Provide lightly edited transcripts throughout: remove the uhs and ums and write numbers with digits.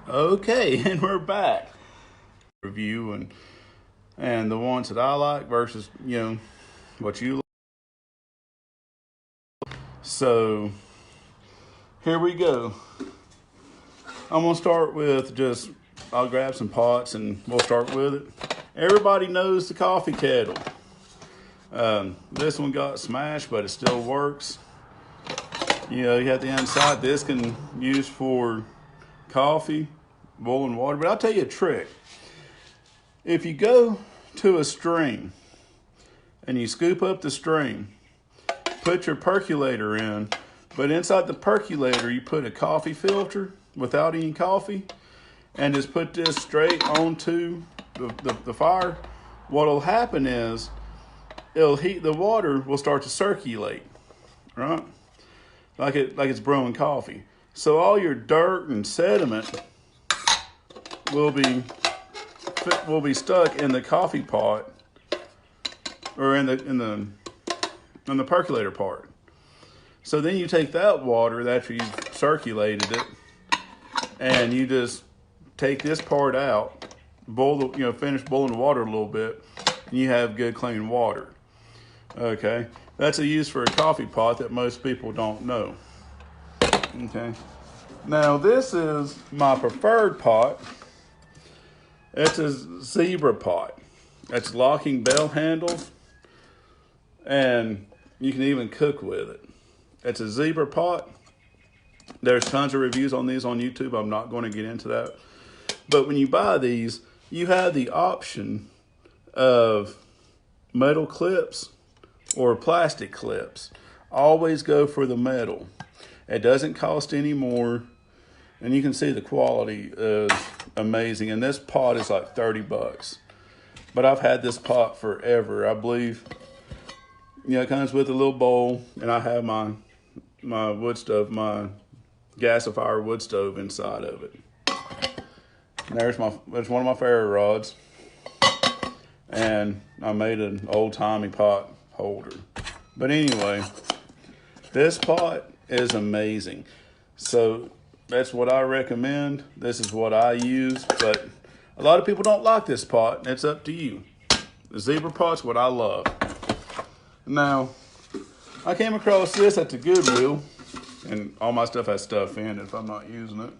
Okay, and we're back. Review and the ones that I like versus what you like. So here we go. I'm gonna start with just I'll grab some pots and we'll start with it. Everybody knows the coffee kettle. This one got smashed, but it still works. You have the inside. This can use for coffee, boiling water. But I'll tell you a trick. If you go to a stream and you scoop up the stream, put your percolator in, but inside the percolator you put a coffee filter without any coffee, and just put this straight onto the fire. What'll happen is it'll heat, the water will start to circulate, right? Like it's brewing coffee. So all your dirt and sediment will be stuck in the coffee pot or in the percolator part. So then you take that water after you've circulated it, and you just take this part out, finish boiling the water a little bit, and you have good clean water. Okay, that's a use for a coffee pot that most people don't know. Okay, now this is my preferred pot. It's a zebra pot. It's locking bell handles, and you can even cook with it. It's a zebra pot. There's tons of reviews on these on YouTube. I'm not going to get into that. But when you buy these, you have the option of metal clips or plastic clips. Always go for the metal. It doesn't cost any more. And you can see the quality is amazing. And this pot is like $30. But I've had this pot forever. I believe, it comes with a little bowl. And I have my wood stove, my gasifier wood stove inside of it. And there's one of my ferro rods. And I made an old-timey pot holder. But anyway, this pot is amazing. So that's what I recommend. This is what I use. But a lot of people don't like this pot, and it's up to you. The zebra pot's what I love. Now, I came across this at the Goodwill, and all my stuff has stuff in it if I'm not using it.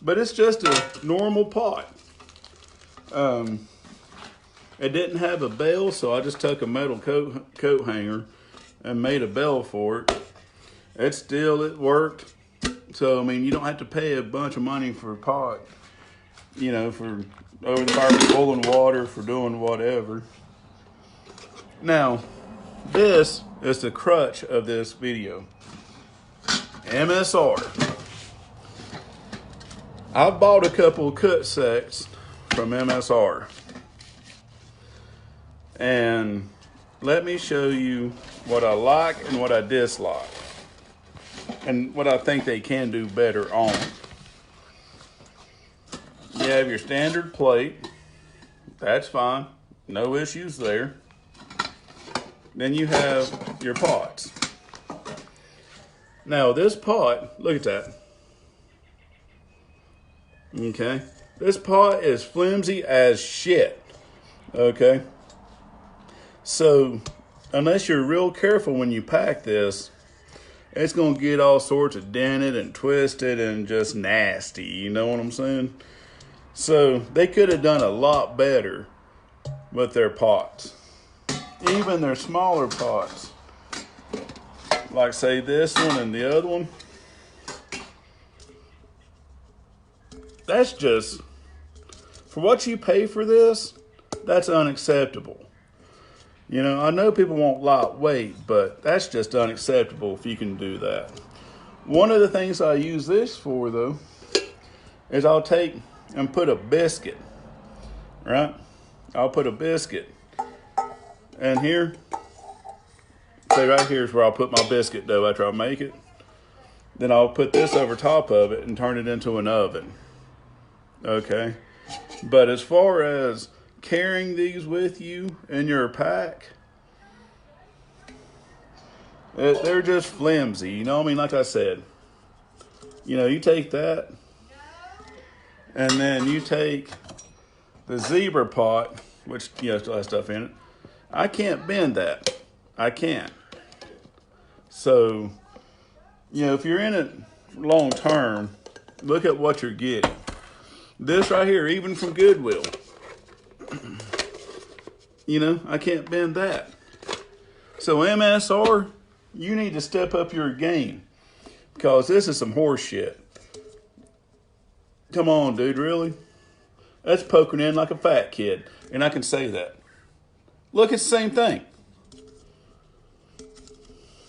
But it's just a normal pot. It didn't have a bell, so I just took a metal coat hanger and made a bell for it. It worked. So, you don't have to pay a bunch of money for a pot, for over the fire, for boiling water, for doing whatever. Now, this is the crutch of this video. MSR. I bought a couple of cut sets from MSR. And let me show you what I like and what I dislike. And what I think they can do better on. You have your standard plate. That's fine. No issues there. Then you have your pots. Now this pot, look at that. Okay. This pot is flimsy as shit. Okay. So, unless you're real careful when you pack this, it's going to get all sorts of dented and twisted and just nasty. You know what I'm saying? So, they could have done a lot better with their pots. Even their smaller pots. Like, say, this one and the other one. That's just, for what you pay for this, that's unacceptable. I know people want lightweight, but that's just unacceptable if you can do that. One of the things I use this for, though, is I'll take and put a biscuit, right? I'll put a biscuit. And here, say right here is where I'll put my biscuit dough after I make it. Then I'll put this over top of it and turn it into an oven. Okay? But as far as carrying these with you in your pack, they're just flimsy. Like I said, you take that And then you take the zebra pot, which still has stuff in it. I can't bend that. I can't. So, if you're in it long term, look at what you're getting. This right here, even from Goodwill, I can't bend that. So MSR, you need to step up your game because this is some horse shit. Come on, dude, really? That's poking in like a fat kid, and I can say that. Look, it's the same thing.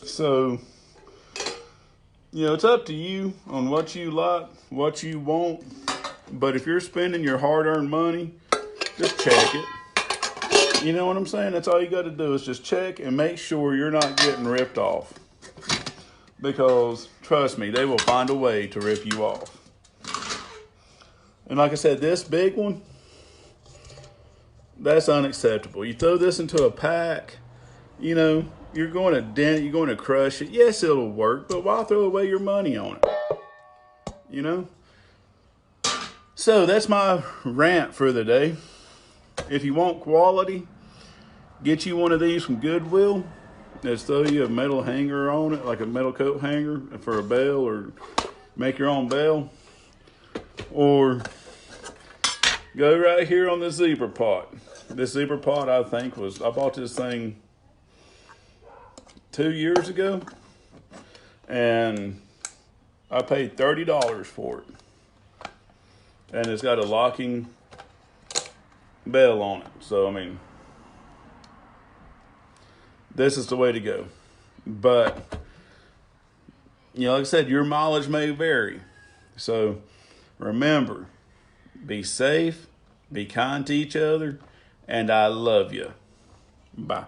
So, it's up to you on what you like, what you want. But if you're spending your hard-earned money, just check it. You know what I'm saying? That's all you got to do is just check and make sure you're not getting ripped off. Because, trust me, they will find a way to rip you off. And like I said, this big one, that's unacceptable. You throw this into a pack, you're going to dent it, you're going to crush it. Yes, it'll work, but why throw away your money on it? So that's my rant for the day. If you want quality, get you one of these from Goodwill. Let's throw you a metal hanger on it, like a metal coat hanger for a bell, or make your own bell. Or go right here on the zebra pot. This zebra pot, I bought this thing 2 years ago, and I paid $30 for it. And it's got a locking bell on it. So, this is the way to go. But, like I said, your mileage may vary. So, remember, be safe, be kind to each other, and I love you. Bye.